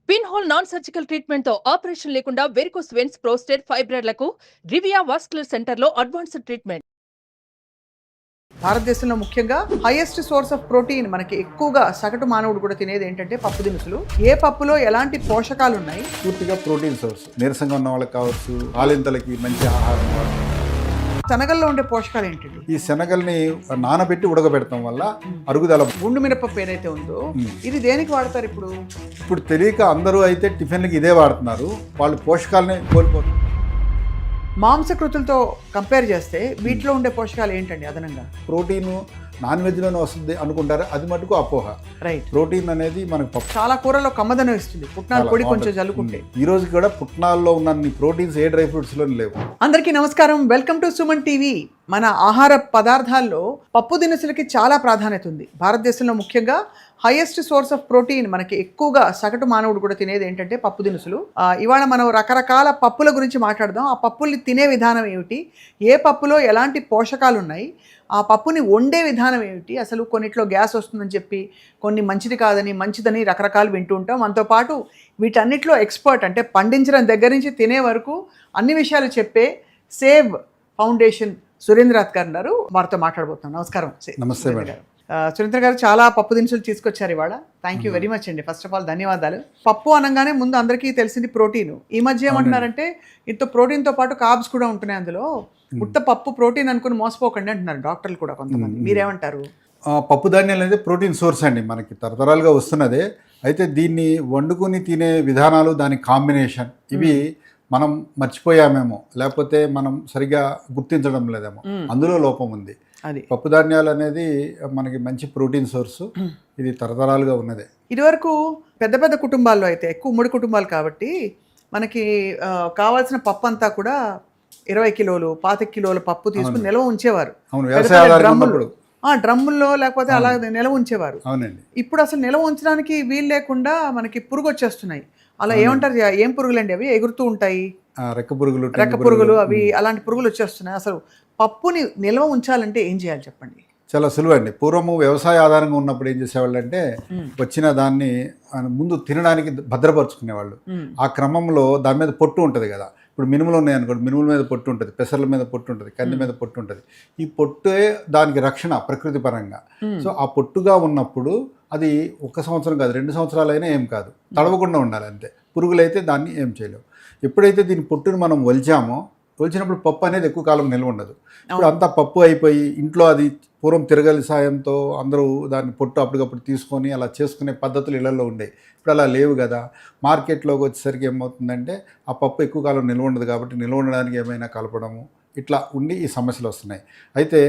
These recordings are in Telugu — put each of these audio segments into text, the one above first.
Pin hole non surgical treatment తో ఆపరేషన్ లేకుండా వెరికోస్ వెన్స్, ప్రోస్టేట్, ఫైబ్రాయిడ్లకు రివియా వాస్కులర్ సెంటర్ లో అడ్వాన్స్డ్ ట్రీట్మెంట్. భారతదేశంలో ముఖ్యంగా హైయెస్ట్ సోర్స్ ఆఫ్ ప్రోటీన్ మనకి ఎక్కువగా సగటు మానవుడు కూడా తినేది ఏంటంటే పప్పు దినుసులు. ఏ పప్పులో ఎలాంటి పోషకాలు ఉన్నాయి? పూర్తిగా ప్రోటీన్ సోర్స్. నీరసంగా ఉన్న వాళ్ళకి కావచ్చు, ఆలింతలకి మంచి ఆహారం. శనగల్లో ఉండే పోషకాలు ఏంటండి? ఈ శనగల్ని నానబెట్టి ఉడకబెడతాం వల్ల అరుగుదల. గుండు మినపప్పు ఏదైతే ఉందో ఇది దేనికి వాడతారు ఇప్పుడు? ఇప్పుడు తెలియక అందరూ అయితే టిఫిన్లకి ఇదే వాడుతున్నారు. వాళ్ళు పోషకాలని కోల్పోతున్నారు. మాంసకృతులతో కంపేర్ చేస్తే వీటిలో ఉండే పోషకాలు ఏంటండి అదనంగా? ప్రోటీన్ నాన్ వెజ్లోనే వస్తుంది అనుకుంటారు, అది మటుకు అపోహ. రైట్. ప్రోటీన్ అనేది మనకు పప్పు చాలా కూరలో కమ్మదనం ఇస్తుంది, పుట్నాలు పొడి కొంచెం చల్లుకుంటే. ఈ రోజు కూడా పుట్నాల్లో ఉన్న ప్రోటీన్స్ ఏ డ్రై ఫ్రూట్స్లో లేవు. అందరికీ నమస్కారం, వెల్కమ్ టు సుమన్ టీవీ. మన ఆహార పదార్థాల్లో పప్పు దినుసులకి చాలా ప్రాధాన్యత ఉంది. భారతదేశంలో ముఖ్యంగా హైయెస్ట్ సోర్స్ ఆఫ్ ప్రోటీన్ మనకి ఎక్కువగా సగటు మానవుడు కూడా తినేది ఏంటంటే పప్పు దినుసులు. ఇవాళ మనం రకరకాల పప్పుల గురించి మాట్లాడదాం. ఆ పప్పుల్ని తినే విధానం ఏమిటి, ఏ పప్పులో ఎలాంటి పోషకాలు ఉన్నాయి, ఆ పప్పుని వండే విధానం ఏమిటి, అసలు కొన్నిట్లో గ్యాస్ వస్తుందని చెప్పి కొన్ని మంచిది కాదని మంచిదని రకరకాలు వింటూ ఉంటాం. మనతో పాటు వీటన్నిటిలో ఎక్స్పర్ట్, అంటే పండించడం దగ్గర నుంచి తినే వరకు అన్ని విషయాలు చెప్పే సేవ్ ఫౌండేషన్ సురేంద్రనాథ్ గారు ఉన్నారు. వారితో మాట్లాడబోతున్నాం. నమస్కారం. నమస్తే మేడం. సురేంద్ర గారు చాలా పప్పు దినుసులు తీసుకొచ్చారు ఇవాళ. థ్యాంక్ యూ వెరీ మచ్ అండి. ఫస్ట్ ఆఫ్ ఆల్ ధన్యవాదాలు. పప్పు అనగానే ముందు అందరికీ తెలిసింది ప్రోటీన్. ఈ మధ్య ఏమంటున్నారంటే ఇంత ప్రోటీన్తో పాటు కార్బ్స్ కూడా ఉంటున్నాయి అందులో. ఉత్త పప్పు ప్రోటీన్ అనుకుని మోసపోకండి అంటున్నారు డాక్టర్లు కూడా కొంతమంది. మీరేమంటారు? పప్పు ధాన్యాలు అనేది ప్రోటీన్ సోర్స్ అండి, మనకి తరతరాలుగా వస్తున్నదే. అయితే దీన్ని వండుకొని తినే విధానాలు, దాని కాంబినేషన్ ఇవి మనం మర్చిపోయామేమో, లేకపోతే మనం సరిగ్గా గుర్తించడం లేదేమో, అందులో లోపం ఉంది. అది పప్పు ధాన్యాలు అనేది మనకి మంచి ప్రోటీన్ సోర్సు. ఇది తరతరాలుగా ఉన్నదే. ఇదివరకు పెద్ద పెద్ద కుటుంబాల్లో అయితే, ఎక్కువ ఉమ్మడి కుటుంబాలు కాబట్టి మనకి కావాల్సిన పప్పు అంతా కూడా 20 కిలోలు 25 కిలోల పప్పు తీసుకుని నిల్వ ఉంచేవారు. డ్రమ్ముల్లో లేకపోతే అలా నిల్వ ఉంచేవారు. అవునండి. ఇప్పుడు అసలు నిల్వ ఉంచడానికి వీలు లేకుండా మనకి పురుగు వచ్చేస్తున్నాయి. అలా ఏమంటారు, ఏం పురుగులండి అవి? ఎగురుతూ ఉంటాయి, రెక్క పురుగులు, అవి అలాంటి పురుగులు వచ్చేస్తున్నాయి. అసలు పప్పుని నిల్వ ఉంచాలంటే ఏం చేయాలి చెప్పండి? చాలా సులువండి. పూర్వము వ్యవసాయ ఆధారంగా ఉన్నప్పుడు ఏం చేసేవాళ్ళు అంటే వచ్చిన దాన్ని ముందు తినడానికి భద్రపరుచుకునేవాళ్ళు. ఆ క్రమంలో దాని మీద పొట్టు ఉంటుంది కదా. ఇప్పుడు మినుములు ఉన్నాయి అనుకోండి, మినుముల మీద పొట్టు ఉంటుంది, పెసర్ల మీద పొట్టు ఉంటుంది, కంది మీద పొట్టు ఉంటుంది. ఈ పొట్టే దానికి రక్షణ ప్రకృతి పరంగా. సో ఆ పొట్టుగా ఉన్నప్పుడు అది 1 సంవత్సరం కాదు, 2 సంవత్సరాలైనా ఏం కాదు, తడవకుండా ఉండాలి అంతే. పురుగులైతే దాన్ని ఏం చేయలేవు. ఎప్పుడైతే దీని పొట్టుని మనం ఒలిచినప్పుడు పప్పు అనేది ఎక్కువ కాలం నిల్వ ఉండదు. ఇప్పుడు అంతా పప్పు అయిపోయి ఇంట్లో అది పూర్వం తిరగలి సాయంతో అందరూ దాన్ని పొట్టు అప్పటికప్పుడు తీసుకొని అలా చేసుకునే పద్ధతులు ఇళ్లలో ఉండేవి. ఇప్పుడు అలా లేవు కదా. మార్కెట్లోకి వచ్చేసరికి ఏమవుతుందంటే ఆ పప్పు ఎక్కువ కాలం నిల్వ ఉండదు కాబట్టి నిల్వ ఉండడానికి ఏమైనా కలపడము ఇట్లా ఉండి ఈ సమస్యలు వస్తున్నాయి. అయితే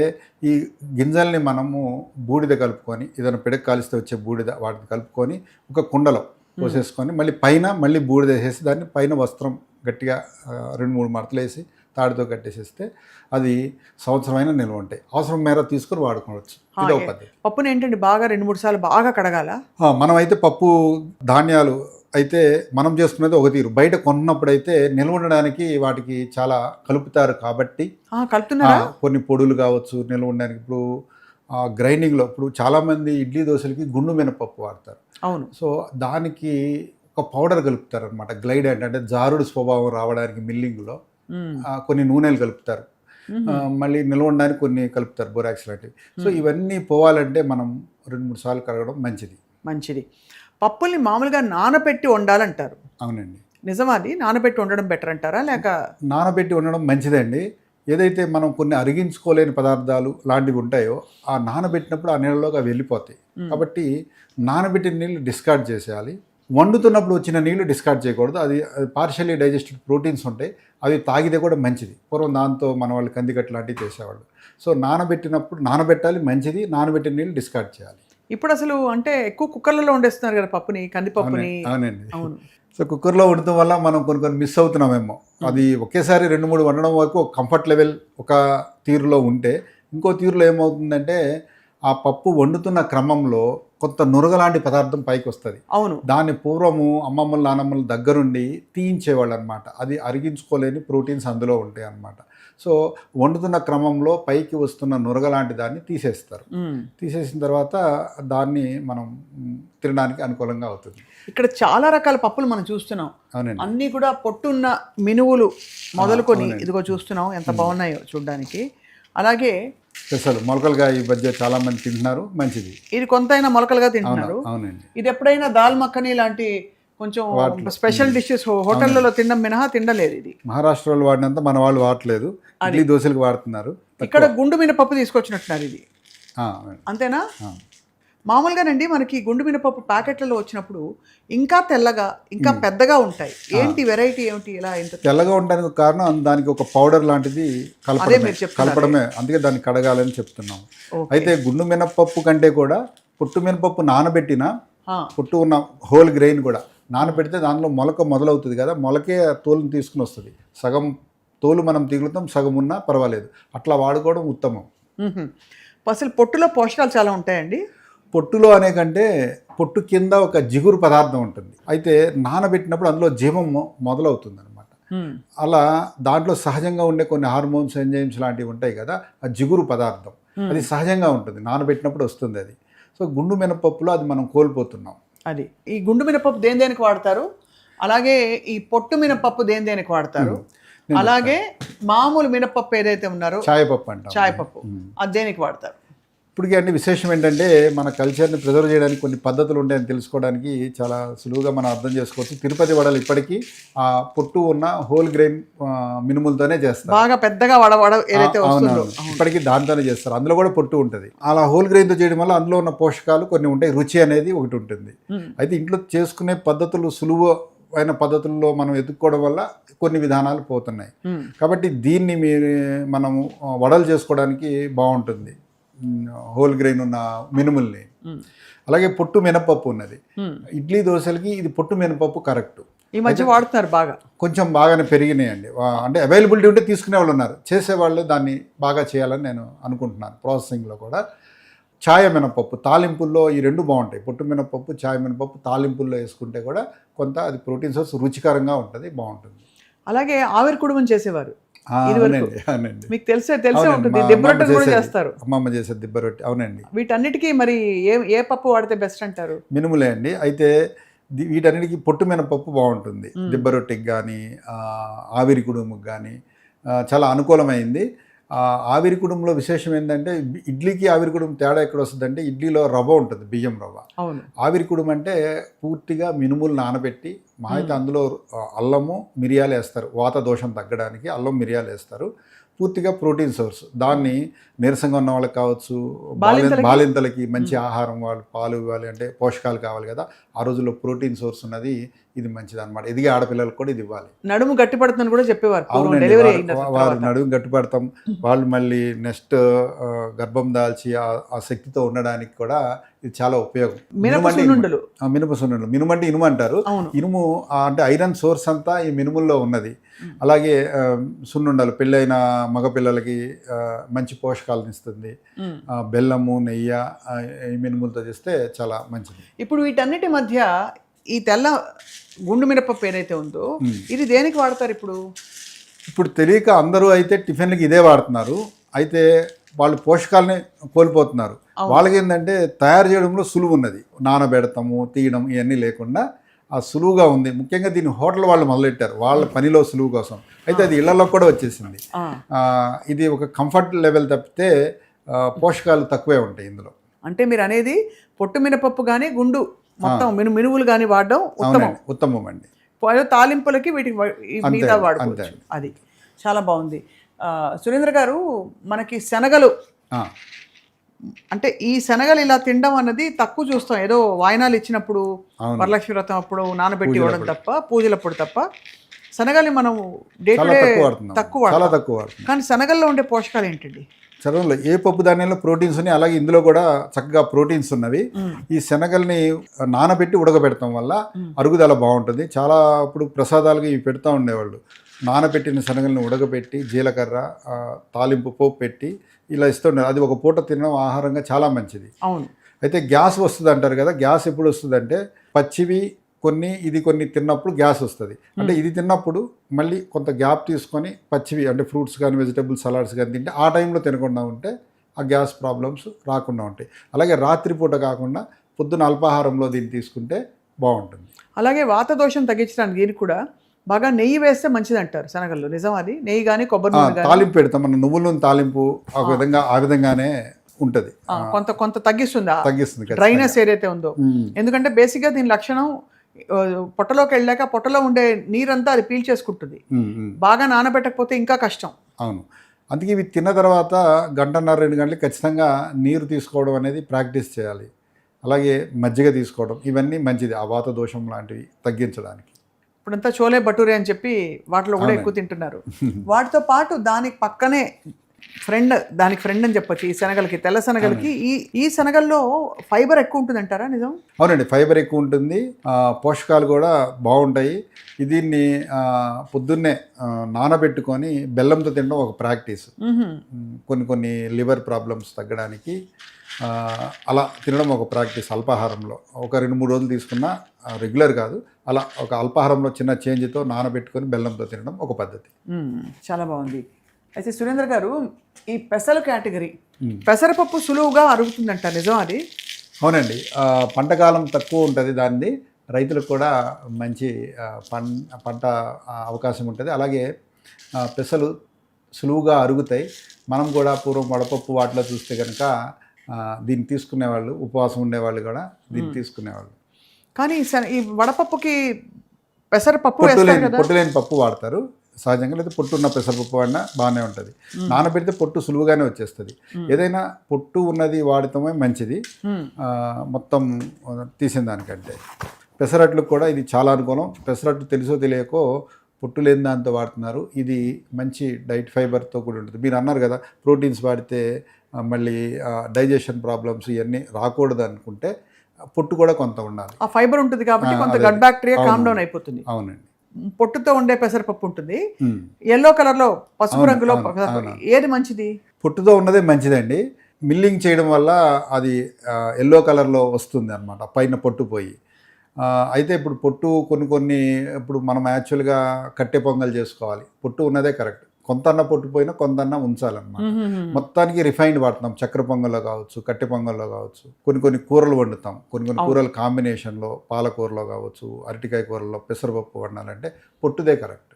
ఈ గింజల్ని మనము బూడిద కలుపుకొని, ఏదైనా పిడక కాలిస్తే వచ్చే బూడిద వాటిని కలుపుకొని ఒక కుండలో పోసేసుకొని మళ్ళీ బూడిద వేసేసి దాన్ని పైన వస్త్రం గట్టిగా 2-3 మడతలు వేసి తాడితో కట్టేసేస్తే అది సంవత్సరమైనా నిల్వ ఉంటాయి. అవసరం మేర తీసుకొని వాడుకోవచ్చు. ఇదో పద్ధతి. పప్పుని ఏంటంటే బాగా 2-3 సార్లు బాగా కడగాల. మనం అయితే పప్పు ధాన్యాలు అయితే మనం చేసుకునేది ఒక తీరు. బయట కొన్నప్పుడు అయితే నిల్వ ఉండడానికి వాటికి చాలా కలుపుతారు కాబట్టి కొన్ని పొడులు కావచ్చు నిల్వ ఉండడానికి. ఇప్పుడు గ్రైండింగ్లో ఇప్పుడు చాలామంది ఇడ్లీ దోశలకి గుండు మినపప్పు వాడతారు. అవును. సో దానికి ఒక పౌడర్ కలుపుతారు అనమాట, గ్లైడెంట్, అంటే జారుడు స్వభావం రావడానికి మిల్లింగ్లో కొన్ని నూనెలు కలుపుతారు. మళ్ళీ నిల్వ ఉండడానికి కొన్ని కలుపుతారు, బొరాక్స్ లాంటివి. సో ఇవన్నీ పోవాలంటే మనం 2-3 సార్లు కడగడం మంచిది. పప్పుల్ని మామూలుగా నానబెట్టి వండాలంటారు. అవునండి. నిజమా? అది నానబెట్టి వండడం బెటర్ అంటారా, లేక? నానబెట్టి వండడం మంచిదండి. ఏదైతే మనం కొన్ని అరిగించుకోలేని పదార్థాలు లాంటివి ఉంటాయో ఆ నానబెట్టినప్పుడు ఆ నీళ్ళలోకి అవి వెళ్ళిపోతాయి. కాబట్టి నానబెట్టిన నీళ్ళు డిస్కార్డ్ చేసేయాలి. వండుతున్నప్పుడు వచ్చిన నీళ్లు డిస్కార్డ్ చేయకూడదు. అది పార్షియల్లీ డైజెస్టెడ్ ప్రోటీన్స్ ఉంటాయి, అవి తాగితే కూడా మంచిది. పూర్వం దాంతో మన వాళ్ళు కందికట్టు లాంటివి చేసేవాళ్ళు. సో నానబెట్టాలి మంచిది. నానబెట్టిన నీళ్ళు డిస్కార్డ్ చేయాలి. ఇప్పుడు అసలు అంటే ఎక్కువ కుక్కర్లలో వండేస్తున్నారు కదా పప్పుని, కందిపప్పుని. అవునండి. సో కుక్కర్లో వండటం వల్ల మనం కొన్ని మిస్ అవుతున్నామేమో. అది ఒకేసారి 2-3 వండడం వరకు ఒక కంఫర్ట్ లెవెల్ ఒక తీరులో ఉంటే, ఇంకో తీరులో ఏమవుతుందంటే ఆ పప్పు వండుతున్న క్రమంలో కొంత నురగలాంటి పదార్థం పైకి వస్తుంది. అవును. దాన్ని పూర్వము అమ్మమ్మల నానమ్మల దగ్గరుండి తీయించేవాళ్ళు అనమాట. అది అరిగించుకోలేని ప్రోటీన్స్ అందులో ఉంటాయి అన్నమాట. సో వండుతున్న క్రమంలో పైకి వస్తున్న నురగ లాంటి దాన్ని తీసేస్తారు. తీసేసిన తర్వాత దాన్ని మనం తినడానికి అనుకూలంగా అవుతుంది. ఇక్కడ చాలా రకాల పప్పులు మనం చూస్తున్నాం. అవునండి. అన్నీ కూడా పొట్టున్న మినువులు మొదలుకొని ఇదిగో చూస్తున్నాం ఎంత బాగున్నాయో చూడడానికి. అలాగే అసలు మొలకలుగా ఈ మధ్య చాలా మంది తింటున్నారు, మంచిది. ఇది కొంతైనా మొలకలుగా తింటున్నారు. అవునండి. ఇది ఎప్పుడైనా దాల్ మక్కనీ లాంటి కొంచెం స్పెషల్ డిషెస్ హోటళ్లలో తినడం మినహా తినలేదు. ఇది మహారాష్ట్రలో వాడినంత మన వాళ్ళు వాడలేదు, ఇడ్లీ దోశలకు వాడుతున్నారు. ఇక్కడ గుండు మినపప్పు తీసుకొచ్చినట్టున్నారు. ఇది అంతేనా? మామూలుగానండి మనకి గుండు మినపప్పు ప్యాకెట్లలో వచ్చినప్పుడు ఇంకా తెల్లగా ఇంకా పెద్దగా ఉంటాయి. ఏంటి వెరైటీ ఏమిటి ఇలా ఇంత తెల్లగా ఉండడానికి కారణం దానికి ఒక పౌడర్ లాంటిది కలపడమే, అందుకే దాన్ని కడగాలని చెప్తున్నాం. అయితే గుండు మినపప్పు కంటే కూడా పొట్టు మినపప్పు నానబెట్టిన పొట్టు ఉన్న హోల్ గ్రెయిన్ కూడా నానబెడితే దానిలో మొలక మొదలవుతుంది కదా, మొలకే తోలుని తీసుకుని వస్తుంది. సగం తోలు మనం తిగులుతాం, సగం ఉన్నా పర్వాలేదు, అట్లా వాడుకోవడం ఉత్తమం. అసలు పొట్టులో పోషకాలు చాలా ఉంటాయండి. పొట్టులో అనే కంటే పొట్టు కింద ఒక జిగురు పదార్థం ఉంటుంది. అయితే నానబెట్టినప్పుడు అందులో జీవం మొదలవుతుంది అనమాట. అలా దాంట్లో సహజంగా ఉండే కొన్ని హార్మోన్స్, ఎంజైమ్స్ లాంటివి ఉంటాయి కదా, ఆ జిగురు పదార్థం అది సహజంగా ఉంటుంది, నానబెట్టినప్పుడు వస్తుంది అది. సో గుండు మినపప్పులో అది మనం కోల్పోతున్నాం. అది ఈ గుండు మినపప్పు దేనికి వాడతారు, అలాగే ఈ పొట్టు మినపప్పు దేనికి వాడతారు, అలాగే మామూలు మినపప్పు ఏదైతే ఉన్నారో చాయపప్పు అంటాం, చాయపప్పు అది దేనికి వాడతారు? ఇప్పటికీ అన్ని విశేషం ఏంటంటే మన కల్చర్ని ప్రిజర్వ్ చేయడానికి కొన్ని పద్ధతులు ఉంటాయని తెలుసుకోవడానికి చాలా సులువుగా మనం అర్థం చేసుకోవచ్చు. తిరుపతి వడలు ఇప్పటికీ ఆ పొట్టు ఉన్న హోల్ గ్రెయిన్ మినుములతోనే చేస్తారు, బాగా పెద్దగా ఏదైతే వస్తుందో ఇప్పటికీ దాంతోనే చేస్తారు. అందులో కూడా పొట్టు ఉంటుంది. అలా హోల్ గ్రెయిన్తో చేయడం వల్ల అందులో ఉన్న పోషకాలు కొన్ని ఉంటాయి, రుచి అనేది ఒకటి ఉంటుంది. అయితే ఇంట్లో చేసుకునే పద్ధతులు సులువు అయిన పద్ధతుల్లో మనం ఎత్తుక్కోవడం వల్ల కొన్ని విధానాలు పోతున్నాయి. కాబట్టి దీన్ని మనము వడలు చేసుకోవడానికి బాగుంటుంది, హోల్ గ్రెయిన్ ఉన్న మినుముల్ని. అలాగే పొట్టు మినపప్పు ఉన్నది, ఇడ్లీ దోశలకి ఇది పొట్టు మినపప్పు కరెక్ట్. ఈ మధ్య వాడుతున్నారు, బాగా కొంచెం బాగానే పెరిగినాయండి. అంటే అవైలబిలిటీ ఉంటే తీసుకునే వాళ్ళు ఉన్నారు, చేసేవాళ్ళు దాన్ని బాగా చేయాలని నేను అనుకుంటున్నాను. ప్రాసెసింగ్లో కూడా ఛాయ మినపప్పు తాలింపుల్లో ఈ రెండు బాగుంటాయి. పొట్టు మినపప్పు, ఛాయ మినపప్పు తాలింపుల్లో వేసుకుంటే కూడా కొంత అది ప్రోటీన్ సోర్స్, రుచికరంగా ఉంటుంది, బాగుంటుంది. అలాగే ఆవిరి కుడుముని చేసేవారు, మీకు తెలిసే ఉంటుంది. చేస్తారు, అమ్మమ్మ చేసేది దిబ్బ రొట్టె. అవునండి. వీటన్నిటికీ మరి ఏ పప్పు వాడితే బెస్ట్ అంటారు? మినుములే అండి. అయితే వీటన్నిటికీ పొట్టు మినపప్పు బాగుంటుంది, దిబ్బ రొట్టెకి కానీ ఆవిరి కుడుముకి కానీ చాలా అనుకూలమైంది. ఆవిరి కుడుములో విశేషం ఏంటంటే ఇడ్లీకి ఆవిరి కుడుము తేడా ఎక్కడ వస్తుందంటే ఇడ్లీలో రవ్వ ఉంటుంది, బియ్యం రవ్వ. ఆవిరి కుడుము అంటే పూర్తిగా మినుములు నానబెట్టి అయితే అందులో అల్లము మిరియాలు వేస్తారు, వాత దోషం తగ్గడానికి అల్లం మిరియాలు వేస్తారు. పూర్తిగా ప్రోటీన్ సోర్స్. దాన్ని నీరసంగా ఉన్న వాళ్ళకి కావచ్చు, బాలింతలకి మంచి ఆహారం, వాళ్ళు పాలు ఇవ్వాలి అంటే పోషకాలు కావాలి కదా, ఆ రోజుల్లో ప్రోటీన్ సోర్స్ ఉన్నది ఇది మంచిది అనమాట. ఎదిగే ఆడపిల్లలకు కూడా ఇది ఇవ్వాలి. నడుము గట్టిపడుతుందని కూడా చెప్పేవారు. వారు నడుము గట్టిపడతాం, వాళ్ళు మళ్ళీ నెక్స్ట్ గర్భం దాల్చి ఆ శక్తితో ఉండడానికి కూడా ఇది చాలా ఉపయోగం. మినుము సున్నుండలు, మినుము అంటే ఇనుము అంటారు. ఇనుము అంటే ఐరన్ సోర్స్ అంతా ఈ మినుముల్లో ఉన్నది. అలాగే సున్నుండలు పెళ్ళైన మగపిల్లలకి మంచి పోషకాలను ఇస్తుంది. బెల్లము, నెయ్యి ఈ మినుములతో చేస్తే చాలా మంచిది. ఇప్పుడు వీటన్నిటి మధ్య ఈ తెల్ల గుండు మినపప్పు ఏదైతే ఉందో ఇది దేనికి వాడతారు? ఇప్పుడు తెలియక అందరూ అయితే టిఫిన్లకి ఇదే వాడుతున్నారు. అయితే వాళ్ళు పోషకాలని కోల్పోతున్నారు. వాళ్ళకి ఏంటంటే తయారు చేయడంలో సులువు ఉన్నది, నానబెడతాము, తీయడం ఇవన్నీ లేకుండా ఆ సులువుగా ఉంది. ముఖ్యంగా దీన్ని హోటల్ వాళ్ళు మొదలెట్టారు వాళ్ళ పనిలో సులువు కోసం. అయితే అది ఇళ్లలో కూడా వచ్చేసింది. ఇది ఒక కంఫర్ట్ లెవెల్ తప్పితే పోషకాలు తక్కువే ఉంటాయి ఇందులో. అంటే మీరు అనేది పొట్టు మినపప్పు కానీ గుండు మొత్తం మినుములు కానీ వాడడం ఉత్తమం అండి. తాలింపులకి వీటికి మిగతా వాడుకోవచ్చు. అది చాలా బాగుంది. సురేంద్ర గారు, మనకి శనగలు అంటే ఈ శనగలు ఇలా తినడం అన్నది తక్కువ చూస్తాం. ఏదో వాయినాలు ఇచ్చినప్పుడు, వరలక్ష్మి వ్రతం అప్పుడు నానబెట్టి ఇవ్వడం తప్ప, పూజలప్పుడు తప్ప శనగల్ని మనం డే టు డే తక్కువ వాడతాం. కానీ శనగల్లో ఉండే పోషకాలు ఏంటండి? శనగల్లో ఏ పప్పు ధాన్యంలో ప్రోటీన్స్ ఉన్నాయి, అలాగే ఇందులో కూడా చక్కగా ప్రోటీన్స్ ఉన్నవి. ఈ శనగల్ని నానబెట్టి ఉడకబెడతాం వల్ల అరుగుదల బాగుంటుంది. చాలా ఇప్పుడు ప్రసాదాలుగా ఇవి పెడతా ఉండేవాళ్ళు. నానబెట్టిన శనగల్ని ఉడకబెట్టి జీలకర్ర తాలింపు పోపు పెట్టి ఇలా ఇస్తుండే, అది ఒక పూట తినడం ఆహారంగా చాలా మంచిది. అవును. అయితే గ్యాస్ వస్తుంది అంటారు కదా, గ్యాస్ ఎప్పుడు వస్తుందంటే పచ్చివి కొన్ని తిన్నప్పుడు గ్యాస్ వస్తుంది. అంటే ఇది తిన్నప్పుడు మళ్ళీ కొంత గ్యాప్ తీసుకొని పచ్చివి అంటే ఫ్రూట్స్ కానీ వెజిటబుల్ సలాడ్స్ కానీ తింటే ఆ టైంలో తినకుండా ఉంటే ఆ గ్యాస్ ప్రాబ్లమ్స్ రాకుండా ఉంటాయి. అలాగే రాత్రిపూట కాకుండా పొద్దున అల్పాహారంలో దీన్ని తీసుకుంటే బాగుంటుంది. అలాగే వాత దోషం తగ్గించడానికి దీనికి కూడా బాగా నెయ్యి వేస్తే మంచిది అంటారు శనగల్లో. నిజం అది? నెయ్యి కానీ కొబ్బరి నూనె కానీ తాలింపు పెడతాం మన నువ్వుల నూనె తాలింపు ఆ విధంగానే ఉంటుంది. కొంత కొంత తగ్గిస్తుంది తగ్గిస్తుంది డ్రైనెస్ ఏదైతే ఉందో. ఎందుకంటే బేసిక్గా దీని లక్షణం పొట్టలోకి వెళ్ళాక పొట్టలో ఉండే నీరంతా అది పీల్చేసుకుంటుంది. బాగా నానబెట్టకపోతే ఇంకా కష్టం. అవును, అందుకే ఇవి తిన్న తర్వాత 1.5-2 గంటలు ఖచ్చితంగా నీరు తీసుకోవడం అనేది ప్రాక్టీస్ చేయాలి. అలాగే మజ్జిగ తీసుకోవడం ఇవన్నీ మంచిది ఆ వాత దోషం లాంటివి తగ్గించడానికి. ఇప్పుడంతా చోలే భటూరే అని చెప్పి వాటిలో కూడా ఎక్కువ తింటున్నారు. వాటితో పాటు దానికి పక్కనే దానికి ఫ్రెండ్ అని చెప్పొచ్చు ఈ శనగలకి, తెల్ల శనగలకి. ఈ శనగల్లో ఫైబర్ ఎక్కువ ఉంటుంది అంటారా? నిజం? అవునండి, ఫైబర్ ఎక్కువ ఉంటుంది, పోషకాలు కూడా బాగుంటాయి. దీన్ని పొద్దున్నే నానబెట్టుకొని బెల్లంతో తినడం ఒక ప్రాక్టీస్. కొన్ని లివర్ ప్రాబ్లమ్స్ తగ్గడానికి అలా తినడం ఒక ప్రాక్టీస్. అల్పాహారంలో ఒక 2-3 రోజులు తీసుకున్నా, రెగ్యులర్ కాదు, అలా ఒక అల్పాహారంలో చిన్న చేంజ్తో నానబెట్టుకొని బెల్లంతో తినడం ఒక పద్ధతి. చాలా బాగుంది. అయితే సురేంద్ర గారు, ఈ పెసలు కేటగిరీ, పెసరపప్పు సులువుగా అరుగుతుందంట, నిజం అది? అవునండి, పంటకాలం తక్కువ ఉంటుంది, దాన్ని రైతులకు కూడా మంచి పంట అవకాశం ఉంటుంది. అలాగే పెసలు సులువుగా అరుగుతాయి. మనం కూడా పూర్వం వడపప్పు వాటిలో చూస్తే కనుక దీన్ని తీసుకునేవాళ్ళు, ఉపవాసం ఉండేవాళ్ళు కూడా దీన్ని తీసుకునేవాళ్ళు. కానీ ఈ వడపప్పుకి పెసరపప్పు పొట్టు లేని పప్పు వాడతారు సహజంగా, లేదా పొట్టు ఉన్న పెసరపప్పు వాడినా బాగానే ఉంటుంది. నానబెడితే పొట్టు సులువుగానే వచ్చేస్తుంది. ఏదైనా పొట్టు ఉన్నది వాడటమే మంచిది మొత్తం తీసిన దానికంటే. పెసరట్లకు కూడా ఇది చాలా అనుకూలం. పెసరట్టు తెలుసో తెలియకో పొట్టు లేని దాంతో వాడుతున్నారు. ఇది మంచి డైట్ ఫైబర్తో కూడా ఉంటుంది. మీరు అన్నారు కదా ప్రోటీన్స్ వాడితే మళ్ళీ డైజెషన్ ప్రాబ్లమ్స్ ఇవన్నీ రాకూడదు అనుకుంటే పొట్టు కూడా కొంత ఉండాలి. ఆ ఫైబర్ ఉంటుంది కాబట్టి కొంత గట్ బ్యాక్టీరియా కామ్ డౌన్ అయిపోతుంది. అవునండి. పొట్టుతో ఉండే పెసరపప్పు ఉంటుంది, ఎల్లో కలర్లో పసుపు రంగులో. ఏది మంచిది? పొట్టుతో ఉన్నదే మంచిదండి. మిల్లింగ్ చేయడం వల్ల అది ఎల్లో కలర్లో వస్తుంది అన్నమాట, పైన పొట్టు పోయి. అయితే ఇప్పుడు పొట్టు కొన్ని ఇప్పుడు మనం యాక్చువల్గా కట్టె పొంగల్ చేసుకోవాలి, పొట్టు ఉన్నదే కరెక్ట్. కొంతన్న పొట్టు పోయినా కొంతన్న ఉంచాలన్నమాట. మొత్తానికి రిఫైన్డ్ వాడుతున్నాం, చక్కెర పొంగల్లో కావచ్చు, కట్టె పొంగల్లో కావచ్చు. కొన్ని కూరలు వండుతాం, కొన్ని కూరలు కాంబినేషన్లో పాలకూరలో కావచ్చు, అరటికాయ కూరలో పెసరపప్పు వండాలంటే పొట్టుదే కరెక్ట్.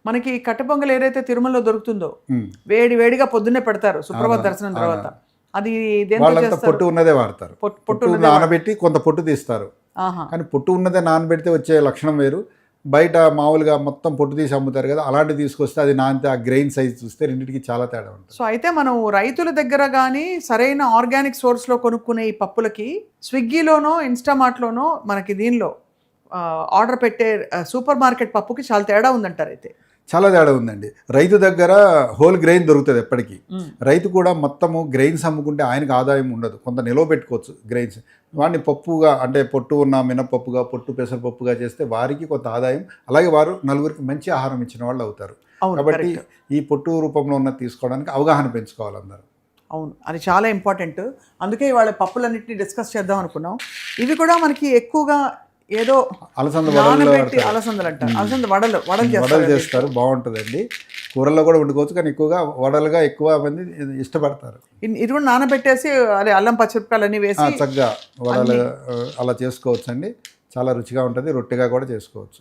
మనకి కట్టె పొంగల్ ఏదైతే తిరుమలలో దొరుకుతుందో వేడిగా పొద్దున్నే పెడతారు సుప్రభాత దర్శనం తర్వాత, అది వాళ్ళంతా పొట్టు ఉన్నదే వాడతారు. పొట్టు నానబెట్టి కొంత పొట్టు తీస్తారు. కానీ పొట్టు ఉన్నదే నానబెడితే వచ్చే లక్షణం వేరు. బయట మామూలుగా మొత్తం పొట్టు తీసి అమ్ముతారు కదా, అలాంటివి తీసుకొస్తే అది నానితే ఆ గ్రెయిన్ సైజ్ చూస్తే రెండింటికి చాలా తేడా ఉంటుంది. సో అయితే మనం రైతుల దగ్గర కానీ సరైన ఆర్గానిక్ సోర్స్లో కొనుక్కునే ఈ పప్పులకి స్విగ్గీలోనో ఇన్స్టామార్ట్లోనో మనకి దీనిలో ఆర్డర్ పెట్టే సూపర్ మార్కెట్ పప్పుకి చాలా తేడా ఉందంటారు. అయితే చాలా తేడా ఉందండి. రైతు దగ్గర హోల్ గ్రెయిన్ దొరుకుతుంది ఎప్పటికీ. రైతు కూడా మొత్తము గ్రెయిన్స్ అమ్ముకుంటే ఆయనకు ఆదాయం ఉండదు, కొంత నిలవ పెట్టుకోవచ్చు గ్రెయిన్స్. వాడిని పప్పుగా అంటే పొట్టు ఉన్న మినపప్పుగా, పొట్టు పెసరపప్పుగా చేస్తే వారికి కొంత ఆదాయం, అలాగే వారు నలుగురికి మంచి ఆహారం ఇచ్చిన వాళ్ళు అవుతారు. కాబట్టి ఈ పొట్టు రూపంలో ఉన్న తీసుకోవడానికి అవగాహన పెంచుకోవాలి అందరూ. అవును, అది చాలా ఇంపార్టెంట్. అందుకే వాళ్ళ పప్పులన్నింటినీ డిస్కస్ చేద్దాం అనుకున్నాం. ఇవి కూడా మనకి ఎక్కువగా ఏదో అలసంద వడలు చేస్తారు, బాగుంటుందండి. కూరల్లో కూడా వండుకోవచ్చు, కానీ ఎక్కువగా వడలుగా ఎక్కువ మంది ఇష్టపడతారు. ఇది కూడా నానబెట్టేసి అదే అల్లం పచ్చిమిరపకాయలు అన్నీ వేసి చక్కగా వడలు అలా చేసుకోవచ్చు అండి. చాలా రుచిగా ఉంటుంది, రొట్టెగా కూడా చేసుకోవచ్చు.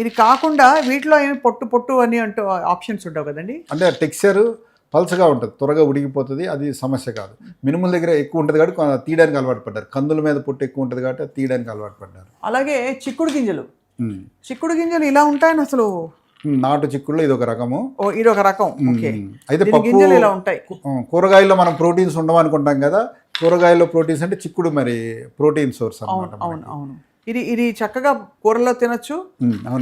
ఇది కాకుండా వీటిలో ఏమి పొట్టు అని అంటూ ఆప్షన్స్ ఉండవు కదండి. అంటే టెక్స్చర్ పల్చగా ఉంటుంది, త్వరగా ఉడికిపోతుంది, అది సమస్య కాదు. మినుముల దగ్గర ఎక్కువ ఉంటుంది కాబట్టి తీయడానికి అలవాటు పడ్డారు. కందుల మీద పొట్టు ఎక్కువ ఉంటుంది కాబట్టి తీయడానికి అలవాటు పడ్డారు. అలాగే చిక్కుడు గింజలు ఇలా ఉంటాయని అసలు నాటు చిక్కుడులో ఇది ఒక రకము. ఇది ఒక రకం. అయితే పప్పు ఇలా ఉంటాయి. కూరగాయల్లో మనం ప్రోటీన్స్ ఉండవు అనుకుంటాం కదా, కూరగాయల్లో ప్రోటీన్స్ అంటే చిక్కుడు మరి ప్రోటీన్ సోర్స్ అన్నమాట. అవును. ఇది చక్కగా కూరల్లో తినొచ్చు.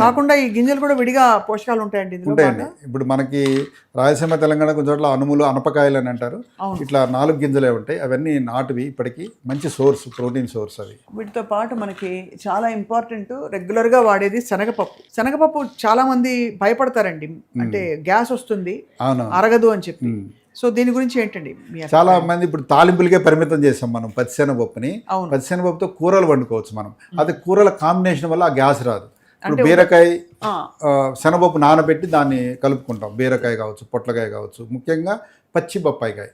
కాకుండా ఈ గింజలు కూడా విడిగా పోషకాలు ఉంటాయండి. ఇప్పుడు మనకి రాయలసీమ తెలంగాణ కొన్ని చోట్ల అనుములు, అనపకాయలు అని అంటారు. ఇట్లా 4 గింజలే ఉంటాయి. అవన్నీ నాటువి, ఇప్పటికీ మంచి సోర్స్, ప్రోటీన్ సోర్స్ అవి. వీటితో పాటు మనకి చాలా ఇంపార్టెంట్ రెగ్యులర్గా వాడేది శనగపప్పు చాలా మంది భయపడతారండి, అంటే గ్యాస్ వస్తుంది, అరగదు అని చెప్పి. సో దీని గురించి ఏంటండి మీ చాలా అభిప్రాయం? మంది ఇప్పుడు తాలింపులకే పరిమితం చేసాం మనం పచ్చిశనగపప్పుని. అవును. పచ్చిశనగపప్పుతో కూరలు వండుకోవచ్చు మనం. అది కూరల కాంబినేషన్ వల్ల ఆ గ్యాస్ రాదు. ఇప్పుడు అంటే బీరకాయ ఆ, శనగపప్పు నానబెట్టి దాన్ని కలుపుకుంటాం. బీరకాయ కావచ్చు, పొట్లకాయ కావచ్చు, ముఖ్యంగా పచ్చి బొప్పాయికాయ.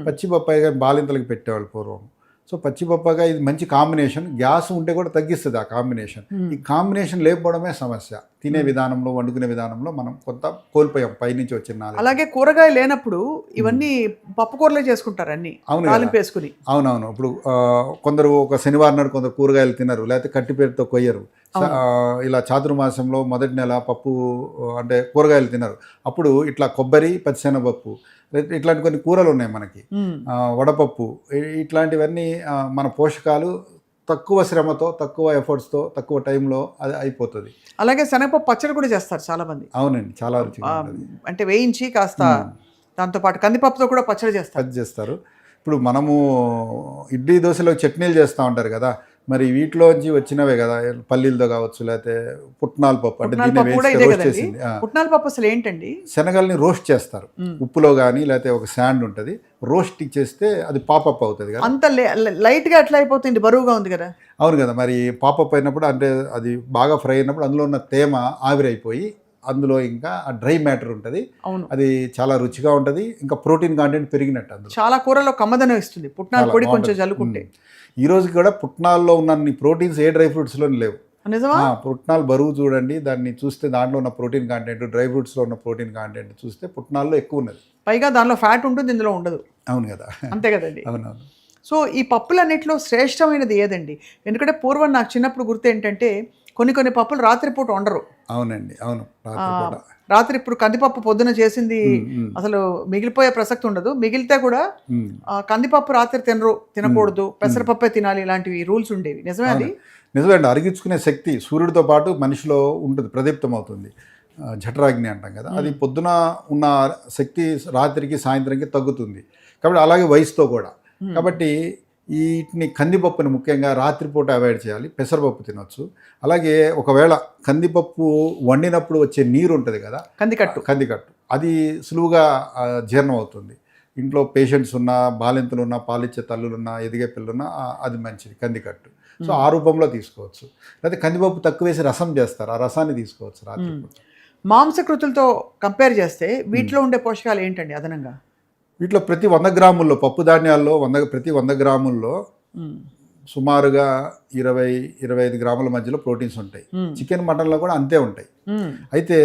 పచ్చి బొప్పాయికాయ బాలింతలకు పెట్టేవాళ్ళు పూర్వం. సో పచ్చి బొప్పాయికాయ ఇది మంచి కాంబినేషన్. గ్యాస్ ఉంటే కూడా తగ్గిస్తుంది ఆ కాంబినేషన్. ఈ కాంబినేషన్ లేకపోవడమే సమస్య. తినే విధానంలో, వండుకునే విధానంలో మనం కొంత కోల్పోయాం పైనుంచి వచ్చిన knowledge. అలాగే కూరగాయ లేనప్పుడు ఇవన్నీ పప్పు కూరలే చేసుకుంటారు అన్ని అవును కదా. తాలింపు వేసుకుని. అవునవును. ఇప్పుడు కొందరు ఒక శనివారం నాడు కొందరు కూరగాయలు తినరు, లేకపోతే కట్టి పేరుతో కొయ్యరు. ఇలా చాతుర్మాసంలో మొదటి నెల పప్పు అంటే కూరగాయలు తినరు. అప్పుడు ఇట్లా కొబ్బరి, పచ్చిశనగపప్పు, ఇట్లాంటి కొన్ని కూరలు ఉన్నాయి మనకి. వడపప్పు, ఇట్లాంటివన్నీ మన పోషకాలు తక్కువ శ్రమతో, తక్కువ ఎఫర్ట్స్తో, తక్కువ టైంలో అది అయిపోతుంది. అలాగే శనగపప్పు పచ్చడి కూడా చేస్తారు చాలా మంది. అవునండి, చాలా రుచిగా ఉంటుంది. అంటే వేయించి కాస్త దాంతో పాటు కందిపప్పుతో కూడా పచ్చడి చేస్తారు. అది చేస్తారు. ఇప్పుడు మనము ఇడ్లీ దోశలో చట్నీలు చేస్తూ ఉంటారు కదా, మరి వీటిలోంచి వచ్చినవే కదా, పల్లీలతో కావచ్చు, లేకపోతే పుట్నాల పప్పు, అంటే పుట్నాల దీన్ని పప్పు కూడా వేసి ఇదే రోస్ట్ కదండి. చేసింది. పుట్నాల పప్పు అసలు ఏంటండి? శనగల్ని రోస్ట్ చేస్తారు ఉప్పులో కానీ, లేకపోతే ఒక శాండ్ ఉంటుంది, రోస్ట్ చేస్తే అది పాపప్ అవుతుంది కదా. అంత లైట్ గా ఎట్లా అయిపోతుంది, బరువుగా ఉంది కదా. అవును కదా, మరి పాపప్ అయినప్పుడు అంటే అది బాగా ఫ్రై అయినప్పుడు అందులో ఉన్న తేమ ఆవిరైపోయి అందులో ఇంకా ఆ డ్రై మ్యాటర్ ఉంటుంది. అవును, అది చాలా రుచిగా ఉంటుంది. ఇంకా ప్రోటీన్ కాంటెంట్ పెరిగినట్టు అందులో. చాలా కూరలో కమ్మదనం ఇస్తుంది పుట్నాల చాలా పొడి కొంచెం బాగుంటుంది. జల్లుకుంటే. ఈ రోజు కూడా పుట్నాల్లో ఉన్న ప్రోటీన్స్ ఏ డ్రై ఫ్రూట్స్లో లేవు. నిజమా? పుట్నాలు బరువు చూడండి, దాన్ని చూస్తే దాంట్లో ఉన్న ప్రోటీన్ కాంటెంట్, డ్రై ఫ్రూట్స్లో ఉన్న ప్రోటీన్ కాంటెంట్ చూస్తే పుట్నాల్లో ఎక్కువ ఉన్నది. పైగా దానిలో ఫ్యాట్ ఉంటుంది, ఇందులో ఉండదు. అవును కదా. అంతే కదండి. అవునవును. సో ఈ పప్పులన్నిటిలో శ్రేష్టమైనది ఏదండి? ఎందుకంటే పూర్వం నాకు చిన్నప్పుడు గుర్తు ఏంటంటే కొన్ని పప్పులు రాత్రిపూట వండరు. అవునండి, అవును. రాత్రి ఇప్పుడు కందిపప్పు పొద్దున చేసింది అసలు మిగిలిపోయే ప్రసక్తి ఉండదు. మిగిలితే కూడా కందిపప్పు రాత్రి తినకూడదు, పెసరపప్పే తినాలి, ఇలాంటివి రూల్స్ ఉండేవి. నిజమే అది? నిజమే అండి. అరిగించుకునే శక్తి సూర్యుడితో పాటు మనిషిలో ఉంటుంది, ప్రదీప్తం అవుతుంది. జఠరాగ్ని అంటాం కదా, అది పొద్దున ఉన్న శక్తి రాత్రికి సాయంత్రంకి తగ్గుతుంది. కాబట్టి అలాగే వయసుతో కూడా. కాబట్టి వీటిని కందిపప్పుని ముఖ్యంగా రాత్రిపూట అవాయిడ్ చేయాలి. పెసరపప్పు తినొచ్చు. అలాగే ఒకవేళ కందిపప్పు వండినప్పుడు వచ్చే నీరు ఉంటుంది కదా, కందికట్టు, అది సులువుగా జీర్ణం అవుతుంది. ఇంట్లో పేషెంట్స్ ఉన్నా, బాలింతలు ఉన్నా, పాలిచ్చే తల్లులున్నా, ఎదిగే పిల్లున్నా అది మంచిది కందికట్టు. సో ఆ రూపంలో తీసుకోవచ్చు. లేకపోతే కందిపప్పు తక్కువ వేసి రసం చేస్తారు, ఆ రసాన్ని తీసుకోవచ్చు రాత్రిపూట. మాంసకృతులతో కంపేర్ చేస్తే వీటిలో ఉండే పోషకాలు ఏంటండి అదనంగా? వీటిలో ప్రతి 100 గ్రాముల్లో, పప్పు ధాన్యాల్లో ప్రతి 100 గ్రాముల్లో సుమారుగా 20-25 గ్రాముల మధ్యలో ప్రోటీన్స్ ఉంటాయి. చికెన్, మటన్లో కూడా అంతే ఉంటాయి. అయితే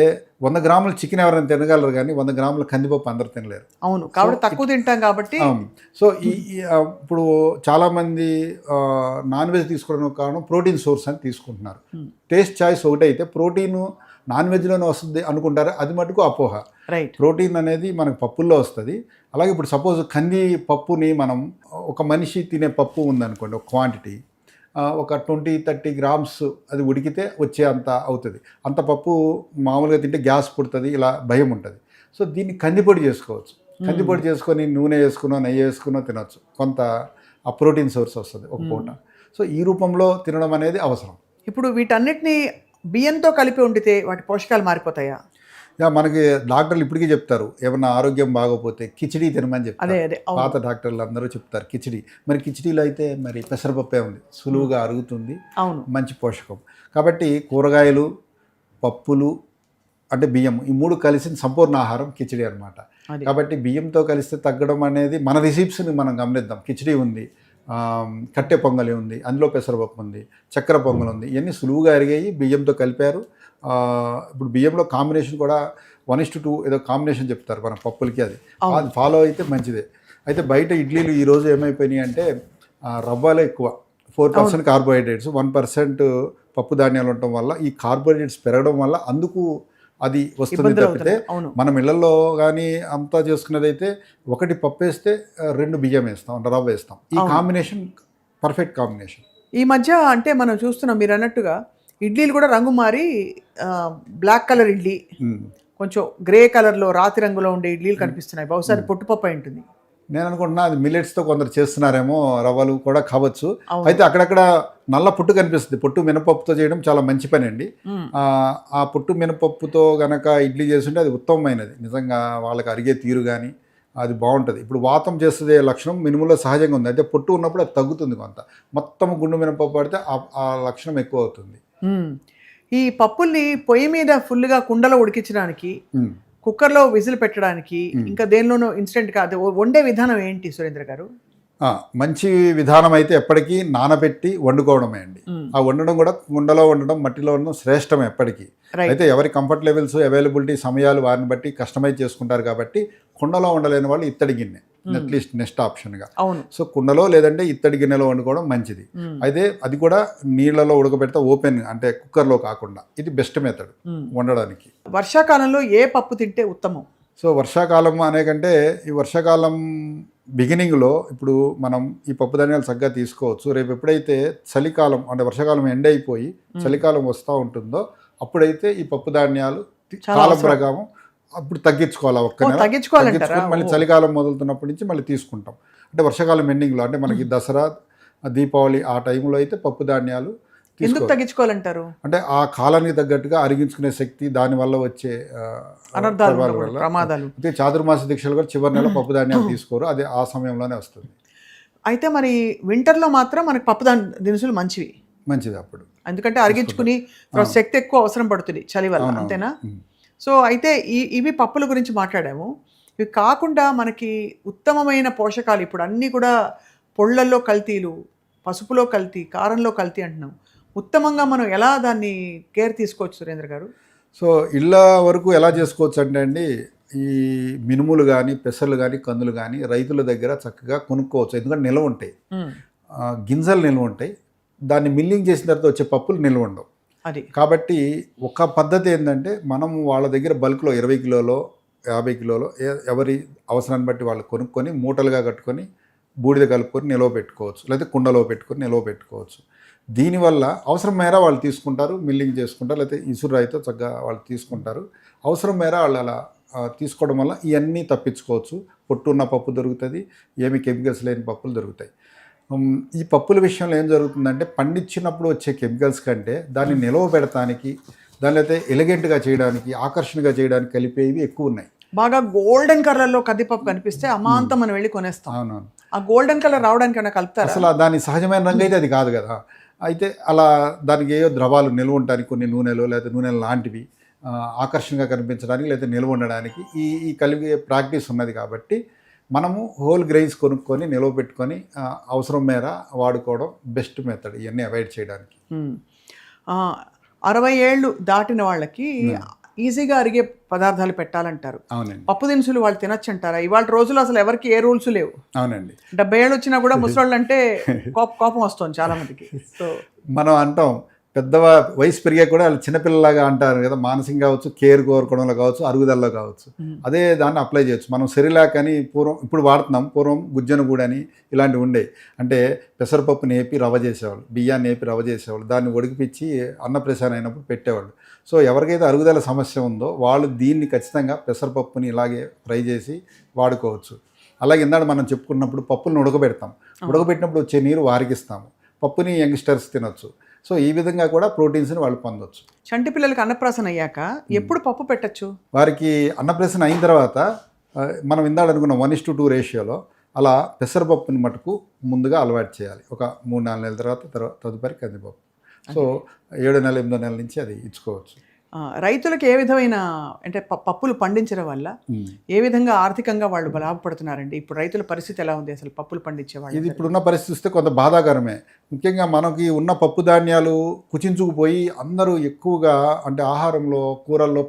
100 గ్రాముల చికెన్ ఎవరైనా తినగలరు, కానీ 100 గ్రాముల కందిపప్పు అందరూ తినలేరు. అవును, కాబట్టి తక్కువ తింటాం కాబట్టి. సో ఇప్పుడు చాలామంది నాన్ వెజ్ తీసుకోవడానికి కారణం ప్రోటీన్ సోర్స్ అని తీసుకుంటున్నారు. టేస్ట్ చాయిస్ ఒకటి అయితే ప్రోటీన్ నాన్ వెజ్లోనే వస్తుంది అనుకుంటారు, అది మటుకు అపోహ. రైట్. ప్రోటీన్ అనేది మనకు పప్పుల్లో వస్తుంది. అలాగే ఇప్పుడు సపోజ్ కంది పప్పుని మనం, ఒక మనిషి తినే పప్పు ఉందనుకోండి, ఒక క్వాంటిటీ ఒక 20-30 గ్రామ్స్ అది ఉడికితే వచ్చే అంత అవుతుంది. అంత పప్పు మామూలుగా తింటే గ్యాస్ పుడుతుంది, ఇలా భయం ఉంటుంది. సో దీన్ని కందిపొడి చేసుకోవచ్చు. కందిపొడి చేసుకొని నూనె వేసుకునో, నెయ్యి వేసుకునో తినొచ్చు. కొంత ఆ ప్రోటీన్ సోర్స్ వస్తుంది ఒక పూట. సో ఈ రూపంలో తినడం అనేది అవసరం. ఇప్పుడు వీటన్నిటిని బియ్యంతో కలిపి వండితే వాటి పోషకాలు మారిపోతాయా? మనకి డాక్టర్లు ఇప్పటికీ చెప్తారు, ఏమన్నా ఆరోగ్యం బాగోపోతే కిచిడీ తినమని చెప్తారు. అదే పాత డాక్టర్లు అందరూ చెప్తారు కిచిడీ. మరి కిచిడీలో అయితే మరి పెసరపప్పే ఉంది, సులువుగా అరుగుతుంది, అవును, మంచి పోషకం. కాబట్టి కూరగాయలు, పప్పులు అంటే బియ్యం, ఈ మూడు కలిసిన సంపూర్ణ ఆహారం కిచిడీ అనమాట. కాబట్టి బియ్యంతో కలిస్తే తగ్గడం అనేది మన రిసిప్ట్స్ని మనం గమనిద్దాం. కిచిడీ ఉంది, కట్టె పొంగలి ఉంది, అందులో పెసరపప్పు ఉంది, చక్కెర పొంగల్ ఉంది, ఇవన్నీ సులువుగా అరిగాయి, బియ్యంతో కలిపారు. ఇప్పుడు బియ్యంలో కాంబినేషన్ కూడా 1:2 ఏదో కాంబినేషన్ చెప్తారు మన పప్పులకి, అది ఫాలో అయితే మంచిదే. అయితే బయట ఇడ్లీలు ఈరోజు ఏమైపోయినాయి అంటే రవ్వలో ఎక్కువ 4% కార్బోహైడ్రేట్స్, 1% పప్పు ధాన్యాలు ఉండటం వల్ల ఈ కార్బోహైడ్రేట్స్ పెరగడం వల్ల అందుకు అది వస్తుంది తప్పితే, మనం ఇళ్లలో కానీ అంతా చేసుకున్నదైతే ఒకటి పప్పు వేస్తే 2 బియ్యం వేస్తాం, రవ్వ వేస్తాం. ఈ కాంబినేషన్ పర్ఫెక్ట్ కాంబినేషన్. ఈ మధ్య అంటే మనం చూస్తున్నాం, మీరు అన్నట్టుగా ఇడ్లీలు కూడా రంగు మారి బ్లాక్ కలర్ ఇడ్లీ, కొంచెం గ్రే కలర్లో రాతి రంగులో ఉండే ఇడ్లీలు కనిపిస్తున్నాయి. బహుశా పొట్టుపప్పు అయి ఉంటుంది. నేను అనుకుంటున్నా అది మిల్లెట్స్తో కొందరు చేస్తున్నారేమో, రవ్వలు కూడా కావచ్చు. అయితే అక్కడక్కడ నల్ల పొట్టు కనిపిస్తుంది. పొట్టు మినపప్పుతో చేయడం చాలా మంచి పని అండి. ఆ పొట్టు మినపప్పుతో గనక ఇడ్లీ చేస్తుంటే అది ఉత్తమమైనది. నిజంగా వాళ్ళకి అరిగే తీరు కానీ అది బాగుంటుంది. ఇప్పుడు వాతం చేసే లక్షణం మినుములో సహజంగా ఉంది, అయితే పొట్టు ఉన్నప్పుడు అది తగ్గుతుంది కొంత. మొత్తం గుండు మినపప్పు పడితే ఆ లక్షణం ఎక్కువ అవుతుంది. ఈ పప్పుల్ని పొయ్యి మీద ఫుల్గా కుండలో ఉడికించడానికి, కుక్కర్లో విజిల్ పెట్టడానికి, ఇంకా దేనిలోనూ ఇన్స్టెంట్ కాదు వండే విధానం ఏంటి సురేంద్ర గారు? మంచి విధానం అయితే ఎప్పటికీ నానబెట్టి వండుకోవడమే అండి. ఆ వండడం కూడా కుండలో వండడం, మట్టిలో వండడం శ్రేష్టం ఎప్పటికీ. అయితే ఎవరి కంఫర్ట్ లెవెల్స్, అవైలబిలిటీ, సమయాలు వారిని బట్టి కస్టమైజ్ చేసుకుంటారు కాబట్టి కుండలో వండలేని వాళ్ళు ఇత్తడి గిన్నె అట్లీస్ట్ నెక్స్ట్ ఆప్షన్గా. సో కుండలో లేదంటే ఇత్తడి గిన్నెలో వండుకోవడం మంచిది. అయితే అది కూడా నీళ్ళలో ఉడకబెడితే ఓపెన్ అంటే కుక్కర్లో కాకుండా, ఇది బెస్ట్ మెథడ్ వండడానికి. వర్షాకాలంలో ఏ పప్పు తింటే ఉత్తమం? సో వర్షాకాలం అనే కంటే ఈ వర్షాకాలం బిగినింగ్లో ఇప్పుడు మనం ఈ పప్పు ధాన్యాలు చక్కగా తీసుకోవచ్చు. రేపు ఎప్పుడైతే చలికాలం అంటే వర్షాకాలం ఎండ్ అయిపోయి చలికాలం వస్తూ ఉంటుందో అప్పుడైతే ఈ పప్పు ధాన్యాలు కాలం ప్రకారం అప్పుడు తగ్గించుకోవాలి. ఒక్క నెల తగ్గించుకొని మళ్ళీ చలికాలం మొదలుతున్నప్పటి నుంచి మళ్ళీ తీసుకుంటాం. అంటే వర్షాకాలం ఎండింగ్లో అంటే మనకి దసరా, దీపావళి ఆ టైంలో అయితే పప్పు ధాన్యాలు ఎందుకు తగ్గించుకోవాలంటారు? అంటే ఆ కాలానికి తగ్గట్టుగా అరిగించుకునే శక్తి, దానివల్ల వచ్చే ప్రమాదాలు. అయితే చాతుర్మాస దీక్షలు కూడా చివరి నెల పప్పు ధాన్యాలు తీసుకోరు, అది ఆ సమయంలోనే వస్తుంది. అయితే మరి వింటర్లో మాత్రం మనకి పప్పు దినుసులు మంచివి. మంచిది అప్పుడు, ఎందుకంటే అరిగించుకుని శక్తి ఎక్కువ అవసరం పడుతుంది చలి వల్ల, అంతేనా? సో అయితే ఇవి పప్పుల గురించి మాట్లాడాము. ఇవి కాకుండా మనకి ఉత్తమమైన పోషకాలు ఇప్పుడు అన్నీ కూడా పొళ్ళల్లో కల్తీలు, పసుపులో కల్తీ, కారంలో కల్తీ అంటున్నాం. ఉత్తమంగా మనం ఎలా దాన్ని కేర్ తీసుకోవచ్చు సురేంద్ర గారు? సో ఇళ్ళ వరకు ఎలా చేసుకోవచ్చు అంటే అండి, ఈ మినుములు కానీ, పెసర్లు కానీ, కందులు కానీ రైతుల దగ్గర చక్కగా కొనుక్కోవచ్చు. ఎందుకంటే నిల్వ ఉంటాయి, గింజలు నిల్వ ఉంటాయి. దాన్ని మిల్లింగ్ చేసిన తర్వాత వచ్చే పప్పులు నిల్వ ఉండవు. అది కాబట్టి ఒక పద్ధతి ఏంటంటే, మనం వాళ్ళ దగ్గర బల్క్లో 20 కిలోలో 50 కిలోలో ఎవరి అవసరాన్ని బట్టి వాళ్ళు కొనుక్కొని మూటలుగా కట్టుకొని బూడిద కలుపుకొని నిల్వ పెట్టుకోవచ్చు, లేకపోతే కుండలో పెట్టుకొని నిల్వ పెట్టుకోవచ్చు. దీనివల్ల అవసరం మేర వాళ్ళు తీసుకుంటారు, మిల్లింగ్ చేసుకుంటారు, లేకపోతే ఇసురు అయితే చక్కగా వాళ్ళు తీసుకుంటారు. అవసరం మేర వాళ్ళు అలా తీసుకోవడం వల్ల ఇవన్నీ తప్పించుకోవచ్చు. పొట్టున్న పప్పు దొరుకుతుంది, ఏమి కెమికల్స్ లేని పప్పులు దొరుకుతాయి. ఈ పప్పుల విషయంలో ఏం జరుగుతుందంటే, పండించినప్పుడు వచ్చే కెమికల్స్ కంటే దాన్ని నిల్వ పెడతానికి, దాన్ని అయితే ఎలిగెంట్గా చేయడానికి, ఆకర్షణగా చేయడానికి కలిపేవి ఎక్కువ ఉన్నాయి. బాగా గోల్డెన్ కలర్లో కందిపప్పు కనిపిస్తే అమాంతం మనం వెళ్ళి కొనేస్తాం. అవునవును. ఆ గోల్డెన్ కలర్ రావడానికి ఏమైనా కలుపుతారు? అసలు దాని సహజమైన రంగు అయితే అది కాదు కదా. అయితే అలా దానికి ఏవో ద్రవాలు నిల్వ ఉండడానికి, కొన్ని నూనెలు లేదా నూనెలు లాంటివి ఆకర్షణగా కనిపించడానికి లేదా నిల్వ ఉండడానికి ఈ కలిగే ప్రాక్టీస్ ఉన్నది. కాబట్టి మనము హోల్ గ్రెయిన్స్ కొనుక్కొని నిల్వ పెట్టుకొని అవసరం మేర వాడుకోవడం బెస్ట్ మెథడ్, ఇవన్నీ అవాయిడ్ చేయడానికి. 60 ఏళ్ళు దాటిన వాళ్ళకి ఈజీగా అరిగే పదార్థాలు పెట్టాలంటారు. అవునండి. పప్పు దినుసులు వాళ్ళు తినచ్చు అంటారా? ఇవాళ రోజులు అసలు ఎవరికి ఏ రూల్స్ లేవు. అవునండి. 70 ఏళ్ళు వచ్చినా కూడా ముసలోళ్ళు అంటే కోపం వస్తుంది చాలా మందికి. సో మనం అంటాం, పెద్ద వయసు పెరిగా కూడా వాళ్ళు చిన్నపిల్లలాగా అంటారు కదా, మానసికంగా కావచ్చు, కేర్ కోరుకోవడంలో కావచ్చు, అరుగుదలలో కావచ్చు. అదే దాన్ని అప్లై చేయొచ్చు. మనం సెరిలాక్ అని ఇప్పుడు వాడుతున్నాం, పూర్వం గుజ్జనగూడ అని ఇలాంటివి ఉండేవి. అంటే పెసరపప్పుని వేపి రవ్వ చేసేవాళ్ళు, బియ్యాన్ని వేపి రవ్వ చేసేవాళ్ళు, దాన్ని ఉడికిపించి అన్నప్రసారం అయినప్పుడు పెట్టేవాళ్ళు. సో ఎవరికైతే అరుగుదల సమస్య ఉందో వాళ్ళు దీన్ని ఖచ్చితంగా పెసరపప్పుని ఇలాగే ఫ్రై చేసి వాడుకోవచ్చు. అలాగే ఇందాక మనం చెప్పుకున్నప్పుడు పప్పులను ఉడకబెడతాం, ఉడకబెట్టినప్పుడు వచ్చే నీరు వారికిస్తాము. పప్పుని యంగ్స్టర్స్ తినొచ్చు. సో ఈ విధంగా కూడా ప్రోటీన్స్ని వాళ్ళు పొందొచ్చు. చంటి పిల్లలకి అన్నప్రాసన అయ్యాక ఎప్పుడు పప్పు పెట్టచ్చు? వారికి అన్నప్రాసన అయిన తర్వాత మనం ఇందాక అనుకున్న 1:2 రేషియోలో అలా పెసరపప్పుని మటుకు ముందుగా అలవాటు చేయాలి. ఒక 3-4 నెలల తర్వాత తదుపరి కందిపప్పు. సో 7 నెలల 8 నెలల నుంచి అది ఇచ్చుకోవచ్చు. రైతులకు ఏ విధమైన అంటే పప్పులు పండించడం వల్ల ఏ విధంగా ఆర్థికంగా వాళ్ళు లాభపడుతున్నారండి? ఇప్పుడు రైతుల పరిస్థితి ఎలా ఉంది అసలు పప్పులు పండించే వాళ్ళు? ఇది ఇప్పుడున్న పరిస్థితి చూస్తే కొంత బాధాకరమే. ముఖ్యంగా మనకి ఉన్న పప్పు ధాన్యాలు కుచించుకుపోయి అందరూ ఎక్కువగా అంటే ఆహారంలో, కూరల్లో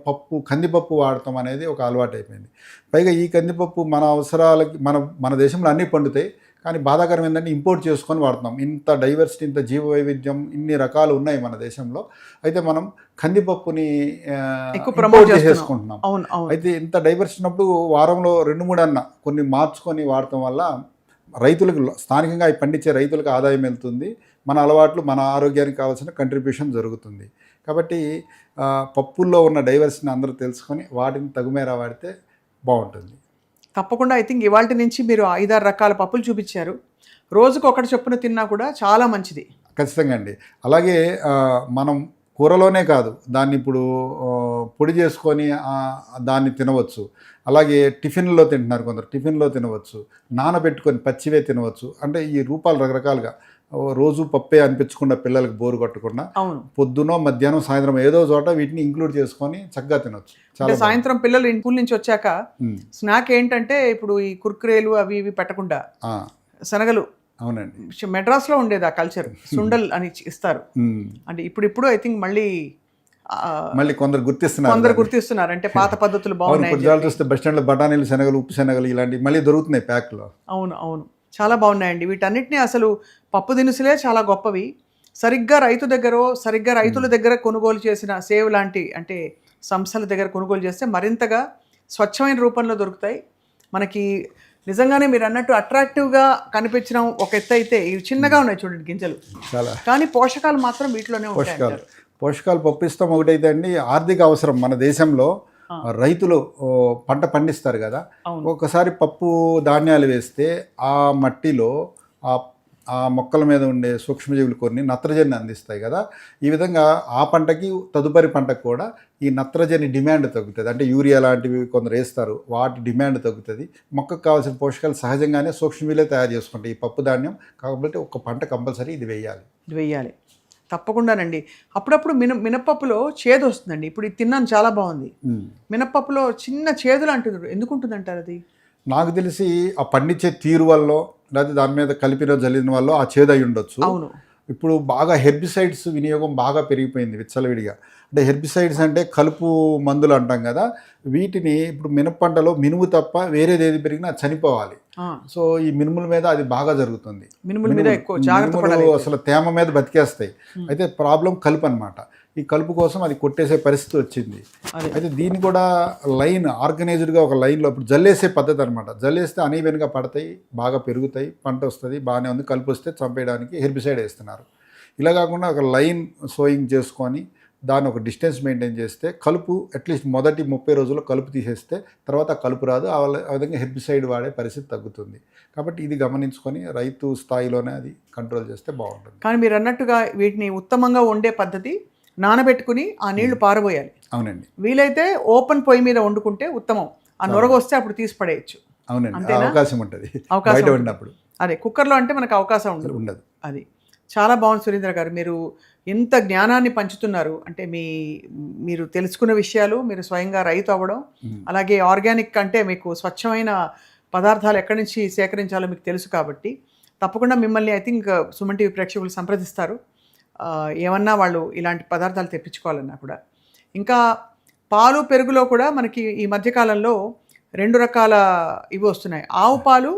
కందిపప్పు వాడటం అనేది ఒక అలవాటు అయిపోయింది. పైగా ఈ కందిపప్పు మన అవసరాలకి మన దేశంలో అన్నీ పండుతాయి, కానీ బాధాకరం ఏంటంటే ఇంపోర్ట్ చేసుకొని వాడుతున్నాం. ఇంత డైవర్సిటీ, ఇంత జీవ వైవిధ్యం, ఇన్ని రకాలు ఉన్నాయి మన దేశంలో. అయితే మనం కందిపప్పుని ఇంపోర్ట్ చేసుకుంటున్నాం. అయితే ఇంత డైవర్సిటీ ఉన్నప్పుడు వారంలో 2-3 అన్న కొన్ని మార్చుకొని వాడటం వల్ల రైతులకు, స్థానికంగా పండించే రైతులకు ఆదాయం వెళ్తుంది. మన అలవాట్లు, మన ఆరోగ్యానికి కావాల్సిన కంట్రిబ్యూషన్ జరుగుతుంది. కాబట్టి పప్పుల్లో ఉన్న డైవర్సిటీని అందరూ తెలుసుకొని వాటిని తగుమేర వాడితే బాగుంటుంది. తప్పకుండా. ఐ థింక్ ఇవాళ నుంచి మీరు 5-6 రకాల పప్పులు చూపించారు. రోజుకు ఒకటి చొప్పున తిన్నా కూడా చాలా మంచిది. ఖచ్చితంగా అండి. అలాగే మనం కూరలోనే కాదు, దాన్ని ఇప్పుడు పొడి చేసుకొని దాన్ని తినవచ్చు. అలాగే టిఫిన్లో తింటున్నారు కొందరు, టిఫిన్లో తినవచ్చు, నానబెట్టుకొని పచ్చివే తినవచ్చు. అంటే ఈ రూపాలు రకరకాలుగా, రోజు పప్పే అనిపించకుండా పిల్లలకు బోరు కొట్టకుండా పొద్దునో మధ్యాహ్నం సాయంత్రం ఏదో చోట వీటిని ఇంక్లూడ్ చేసుకొని చక్కగా తినొచ్చు. చాలా సాయంత్రం పిల్లలు స్కూల్ నుంచి వచ్చాక స్నాక్ ఏంటంటే ఇప్పుడు ఈ కుర్కురేలు అవి ఇవి పెట్టకుండా శనగలు. అవునండి, మెడ్రాస్లో ఉండేది ఆ కల్చర్, సుండల్ అని ఇస్తారు. అంటే ఇప్పుడు ఐ థింక్ మళ్ళీ కొందరు గుర్తిస్తున్నారు అంటే పాత పద్ధతులు బాగున్నాయి. చూస్తే బస్ స్టాండ్లో బఠానీలు, శనగలు, ఉప్పు శనగలు ఇలాంటివి మళ్ళీ దొరుకుతున్నాయి ప్యాక్లో. అవును చాలా బాగున్నాయండి. వీటన్నిటిని అసలు పప్పు దినుసులే చాలా గొప్పవి. సరిగ్గా రైతుల దగ్గర కొనుగోలు చేసిన సేవ్ లాంటి అంటే సంస్థల దగ్గర కొనుగోలు చేస్తే మరింతగా స్వచ్ఛమైన రూపంలో దొరుకుతాయి మనకి. నిజంగానే మీరు అన్నట్టు అట్రాక్టివ్గా కనిపించడం ఒక ఎత్తు అయితే, ఇవి చిన్నగా ఉన్నాయి చూడండి గింజలు, కానీ పోషకాలు మాత్రం వీటిలోనే ఉంటాయి. పోషకాలు పప్పిస్తాం ఒకటైతే అండి, ఆర్థిక అవసరం మన దేశంలో రైతులు పంట పండిస్తారు కదా, ఒకసారి పప్పు ధాన్యాలు వేస్తే ఆ మట్టిలో ఆ మొక్కల మీద ఉండే సూక్ష్మజీవులు కొన్ని నత్రజని అందిస్తాయి కదా. ఈ విధంగా ఆ పంటకి తదుపరి పంటకు కూడా ఈ నత్రజని డిమాండ్ తగ్గుతుంది. అంటే యూరియా లాంటివి కొందరు వేస్తారు, వాటి డిమాండ్ తగ్గుతుంది. మొక్కకు కావాల్సిన పోషకాలు సహజంగానే సూక్ష్మజీవులే తయారు చేసుకుంటాయి ఈ పప్పు ధాన్యం. కాబట్టి ఒక పంట కంపల్సరీ ఇది వేయాలి. తప్పకుండానండి. అప్పుడప్పుడు మినపప్పులో చేదు వస్తుందండి. ఇప్పుడు ఇది తిన్నాను, చాలా బాగుంది. మినపప్పులో చిన్న చేదు లాంటిది ఎందుకు ఉంటుందంటారు? అది నాకు తెలిసి ఆ పండించే తీరు వల్ల, లేకపోతే దాని మీద కలిపిన జల్లిన వల్ల ఆ చేదు అయి ఉండొచ్చు. అవును. ఇప్పుడు బాగా హెర్బిసైడ్స్ వినియోగం బాగా పెరిగిపోయింది విచ్చలవిడిగా. అంటే హెర్బిసైడ్స్ అంటే కలుపు మందులు అంటాం కదా, వీటిని ఇప్పుడు మినప పంటలో మినుము తప్ప వేరేది ఏది పెరిగినా చనిపోవాలి. సో ఈ మినుముల మీద అది బాగా జరుగుతుంది. మినుములు అసలు తేమ మీద బతికేస్తాయి. అయితే ప్రాబ్లం కలుపు అనమాట. ఈ కలుపు కోసం అది కొట్టేసే పరిస్థితి వచ్చింది. అయితే దీన్ని కూడా ఆర్గనైజ్డ్గా ఒక లైన్లో ఇప్పుడు జల్లేసే పద్ధతి అనమాట. జల్లేస్తే అనీవెన్గా పడతాయి, బాగా పెరుగుతాయి, పంట వస్తుంది, బాగానే ఉంది. కలుపు వస్తే చంపేయడానికి హెర్బిసైడ్ వేస్తున్నారు. ఇలా కాకుండా ఒక లైన్ సోయింగ్ చేసుకొని దాన్ని ఒక డిస్టెన్స్ మెయింటైన్ చేస్తే కలుపు అట్లీస్ట్ మొదటి 30 రోజుల్లో కలుపు తీసేస్తే తర్వాత కలుపు రాదు. ఆ విధంగా హెర్బిసైడ్ వాడే పరిస్థితి తగ్గుతుంది. కాబట్టి ఇది గమనించుకొని రైతు స్థాయిలోనే అది కంట్రోల్ చేస్తే బాగుంటుంది. కానీ మీరు అన్నట్టుగా వీటిని ఉత్తమంగా వండే పద్ధతి నానబెట్టుకుని ఆ నీళ్లు పారబోయాలి. అవునండి. వీలైతే ఓపెన్ పొయ్యి మీద వండుకుంటే ఉత్తమం. ఆ నొరగ వస్తే అప్పుడు తీసి పడేయచ్చు. అవునండి, అవకాశం ఉంటుంది. అదే కుక్కర్లో అంటే మనకు అవకాశం ఉండదు. అది చాలా బాగుంది సురేంద్ర గారు. మీరు ఎంత జ్ఞానాన్ని పంచుతున్నారు అంటే మీరు తెలుసుకున్న విషయాలు, మీరు స్వయంగా రైతు అవ్వడం, అలాగే ఆర్గానిక్ అంటే మీకు స్వచ్ఛమైన పదార్థాలు ఎక్కడి నుంచి సేకరించాలో మీకు తెలుసు. కాబట్టి తప్పకుండా మిమ్మల్ని ఐ థింక్ సుమన్ టీవీ ప్రేక్షకులు సంప్రదిస్తారు ఏమన్నా వాళ్ళు ఇలాంటి పదార్థాలు తెప్పించుకోవాలన్నా కూడా. ఇంకా పాలు పెరుగులో కూడా మనకి ఈ మధ్యకాలంలో 2 రకాల ఇవి వస్తున్నాయి, ఆవు పాలు,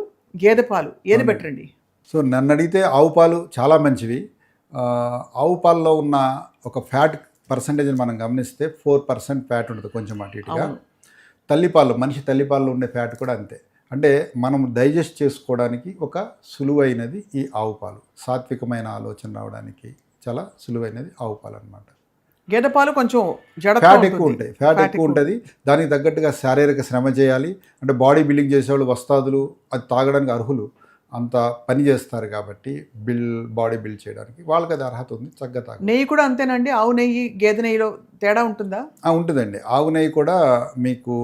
గేదె పాలు. ఏది బెటర్ అండి? సో నన్ను అడిగితే ఆవు పాలు చాలా మంచివి. ఆవు పాలలో ఉన్న ఒక ఫ్యాట్ పర్సంటేజ్ని మనం గమనిస్తే 4% ఫ్యాట్ ఉంటుంది, కొంచెం అటు ఇటుగా. మనిషి తల్లిపాలలో ఉండే ఫ్యాట్ కూడా అంతే. అంటే మనం డైజెస్ట్ చేసుకోవడానికి ఒక సులువైనది ఈ ఆవు పాలు. సాత్వికమైన ఆలోచన రావడానికి చాలా సులువైనది ఆవు పాలు అనమాట. గేదె పాలు కొంచెం ఫ్యాట్ ఎక్కువ ఉంటుంది. దానికి తగ్గట్టుగా శారీరక శ్రమ చేయాలి. అంటే బాడీ బిల్డింగ్ చేసేవాళ్ళు, వస్తాదులు అది తాగడానికి అర్హులు, అంత పని చేస్తారు. కాబట్టి బాడీ బిల్డ్ చేయడానికి వాళ్ళకి అది అర్హత ఉంది, చక్కగా తాగు. నెయ్యి కూడా అంతేనండి? ఆవు నెయ్యి గేదె నెయ్యిలో తేడా ఉంటుందా? ఉంటుందండి. ఆవు నెయ్యి కూడా మీకు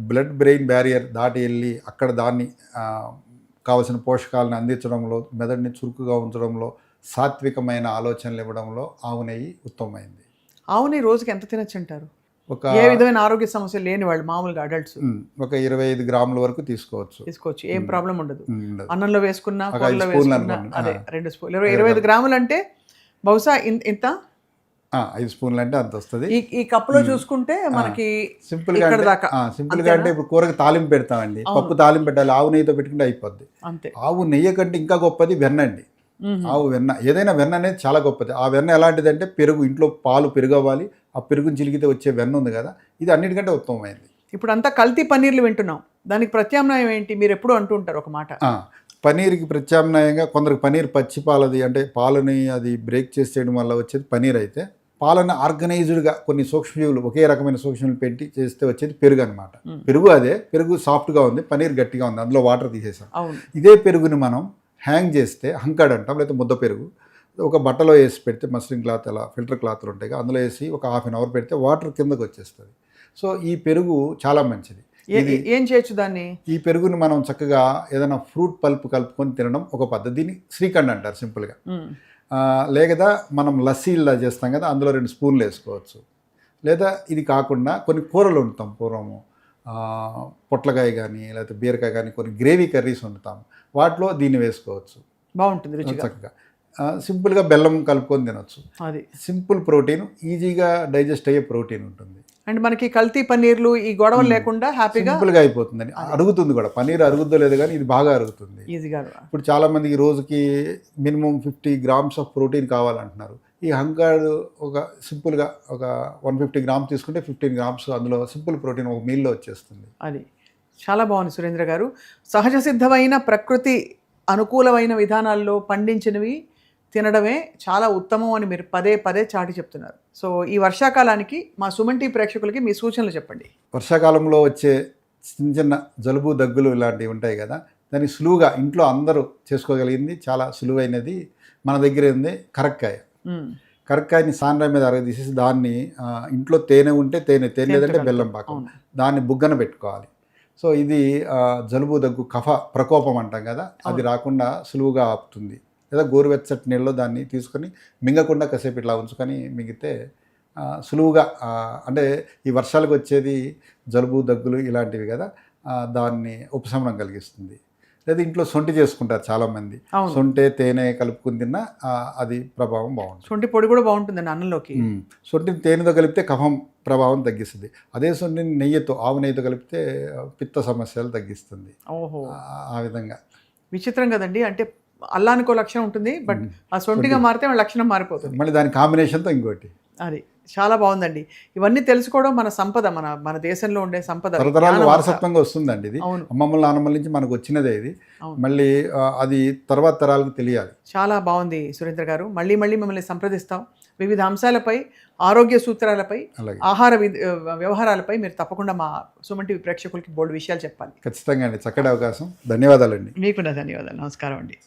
బ్లడ్ బ్రెయిన్ బ్యారియర్ దాటి వెళ్ళి అక్కడ దాన్ని కావలసిన పోషకాలను అందించడంలో, మెదడుని చురుకుగా ఉంచడంలో, సాత్వికమైన ఆలోచనలు ఇవ్వడంలో ఆవు నెయ్యి ఉత్తమమైంది. ఆవు నెయ్యి రోజుకి ఎంత తినచ్చు అంటారు? ఏ విధమైన ఆరోగ్య సమస్య లేని వాళ్ళు, మామూలుగా అడల్ట్స్ ఒక 25 గ్రాముల వరకు తీసుకోవచ్చు. ఏం ప్రాబ్లం ఉండదు. అన్నంలో వేసుకున్నా, కూరలో వేసుకున్నా అదే 2 స్పూన్లు. 25 గ్రాములు అంటే బహుశా ఇంత 5 స్పూన్లు అంటే అంత వస్తుంది. ఈ కప్పులో చూసుకుంటే మనకి సింపుల్గా అంటే ఇప్పుడు కూరకి తాలింపు పెడతామండి, పప్పు తాలింపు పెట్టాలి, ఆవు నెయ్యితో పెట్టుకుంటే అయిపోద్ది. అంతే. ఆవు నెయ్యి కంటే ఇంకా గొప్పది వెన్న అండి. ఆవు వెన్న, ఏదైనా వెన్న అనేది చాలా గొప్పది. ఆ వెన్న ఎలాంటిదంటే పెరుగు, ఇంట్లో పాలు పెరుగు అవ్వాలి, ఆ పెరుగుని చిలికితే వచ్చే వెన్న ఉంది కదా, ఇది అన్నిటికంటే ఉత్తమమైంది. ఇప్పుడు అంతా కల్తీ పన్నీర్లు వింటున్నాం, దానికి ప్రత్యామ్నాయం ఏంటి? మీరు ఎప్పుడు అంటూ ఉంటారు ఒక మాట, పనీర్కి ప్రత్యామ్నాయంగా కొందరికి పనీర్ పచ్చి పాలది, అంటే పాలని అది బ్రేక్ చేసేయడం వల్ల వచ్చేది పనీర్. అయితే పాలను ఆర్గనైజ్డ్గా కొన్ని సూక్ష్మజీవులు, ఒకే రకమైన సూక్ష్మజీవులు పెట్టి చేస్తే వచ్చేది పెరుగు అనమాట. పెరుగు సాఫ్ట్గా ఉంది, పనీర్ గట్టిగా ఉంది, అందులో వాటర్ తీసేసాం. ఇదే పెరుగుని మనం హ్యాంగ్ చేస్తే, హంకడ్ అంటాం, లేకపోతే ముద్ద పెరుగు, ఒక బట్టలో వేసి పెడితే మస్లిన్ క్లాత్ అలా ఫిల్టర్ క్లాత్లు ఉంటాయి కదా, అందులో వేసి ఒక హాఫ్ అన్ అవర్ పెడితే వాటర్ కిందకు వచ్చేస్తుంది. సో ఈ పెరుగు చాలా మంచిది. ఏం చేయొచ్చు దాన్ని? ఈ పెరుగుని మనం చక్కగా ఏదైనా ఫ్రూట్ పల్ప్ కలుపుకొని తినడం ఒక పద్ధతి. దీన్ని శ్రీఖండ్ అంటారు సింపుల్గా. లేదా మనం లస్సీలా చేస్తాం కదా, అందులో 2 స్పూన్లు వేసుకోవచ్చు. లేదా ఇది కాకుండా కొన్ని కూరలు వండుతాం పూర్వము, పొట్లకాయ కానీ లేకపోతే బీరకాయ కానీ కొన్ని గ్రేవీ కర్రీస్ వండుతాం, వాటిలో దీన్ని వేసుకోవచ్చు, బాగుంటుంది రుచిగా. చక్కగా సింపుల్గా బెల్లం కలుపుకొని తినొచ్చు. అది సింపుల్ ప్రోటీన్, ఈజీగా డైజెస్ట్ అయ్యే ప్రోటీన్ ఉంటుంది. అండ్ మనకి కల్తీ పన్నీర్లు ఈ గొడవలు లేకుండా హ్యాపీగా సింపుల్గా అయిపోతుందని. అరుగుతుంది కూడా, పన్నీర్ అరుగుద్దో లేదు కానీ ఇది బాగా అరుగుతుంది ఈజీగా. ఇప్పుడు చాలామందికి రోజుకి మినిమం 50 grams ఆఫ్ ప్రోటీన్ కావాలంటున్నారు. ఈ హంకాడు ఒక సింపుల్గా ఒక 150 grams తీసుకుంటే 15 grams అందులో సింపుల్ ప్రోటీన్ ఒక మీల్లో వచ్చేస్తుంది. అది చాలా బాగుంది సురేంద్ర గారు. సహజ సిద్ధమైన ప్రకృతి అనుకూలమైన విధానాల్లో పండించినవి తినడమే చాలా ఉత్తమం అని మీరు పదే పదే చాటి చెప్తున్నారు. సో ఈ వర్షాకాలానికి మా సుమన్ టీవీ ప్రేక్షకులకి మీ సూచనలు చెప్పండి. వర్షాకాలంలో వచ్చే చిన్న చిన్న జలుబు దగ్గులు ఇలాంటివి ఉంటాయి కదా, దాన్ని సులువుగా ఇంట్లో అందరూ చేసుకోగలిగింది చాలా సులువైనది మన దగ్గర ఉంది కరక్కాయ. కరక్కాయని సాండ్రా మీద అరగదీసేసి దాన్ని ఇంట్లో తేనె ఉంటే తేనె లేదంటే బెల్లం పాకం, దాన్ని బుగ్గన పెట్టుకోవాలి. సో ఇది జలుబు దగ్గు కఫ ప్రకోపం అంటాం కదా, అది రాకుండా సులువుగా ఆపుతుంది. లేదా గోరువెచ్చటి నీళ్ళలో దాన్ని తీసుకొని మింగకుండా కాసేపు ఇట్లా ఉంచుకొని మింగితే సులువుగా, అంటే ఈ వర్షాలకు వచ్చేది జలుబు దగ్గులు ఇలాంటివి కదా, దాన్ని ఉపశమనం కలిగిస్తుంది. లేదా ఇంట్లో సొంటి చేసుకుంటారు చాలామంది, సొంటే తేనె కలుపుకుని తిన్నా అది ప్రభావం బాగుంటుంది. సొంటి పొడి కూడా బాగుంటుందండి అన్నంలోకి. సొంటిని తేనెతో కలిపితే కఫం ప్రభావం తగ్గిస్తుంది. అదే సొంటిని నెయ్యితో, ఆవు నెయ్యితో కలిపితే పిత్త సమస్యలు తగ్గిస్తుంది. ఓహో, ఆ విధంగా. విచిత్రం కదండి, అంటే అల్లానికో లక్షణం ఉంటుంది, బట్ ఆ సొంటిగా మారితే లక్షణం మారిపోతుంది. మళ్ళీ దాని కాంబినేషన్తో ఇంకోటి. అది చాలా బాగుందండి. ఇవన్నీ తెలుసుకోవడం మన సంపద, మన దేశంలో ఉండే సంపద, తరతరాలు వారసత్వంగా వస్తుందండి. ఇది అమ్మమ్మల నాన్నమ్మల నుంచి మనకు వచ్చినదే ఇది. మళ్ళీ అది తర్వాత తరాలకు తెలియాలి. చాలా బాగుంది సురేంద్ర గారు. మళ్ళీ మిమ్మల్ని సంప్రదిస్తాం. వివిధ అంశాలపై, ఆరోగ్య సూత్రాలపై, ఆహార వ్యవహారాలపై మీరు తప్పకుండా మా సుమన్ టీవీ ప్రేక్షకులకి బోల్డ్ విషయాలు చెప్పాలి. ఖచ్చితంగా అండి. చక్కటి అవకాశం. ధన్యవాదాలండి. మీకు ధన్యవాదాలు. నమస్కారం అండి.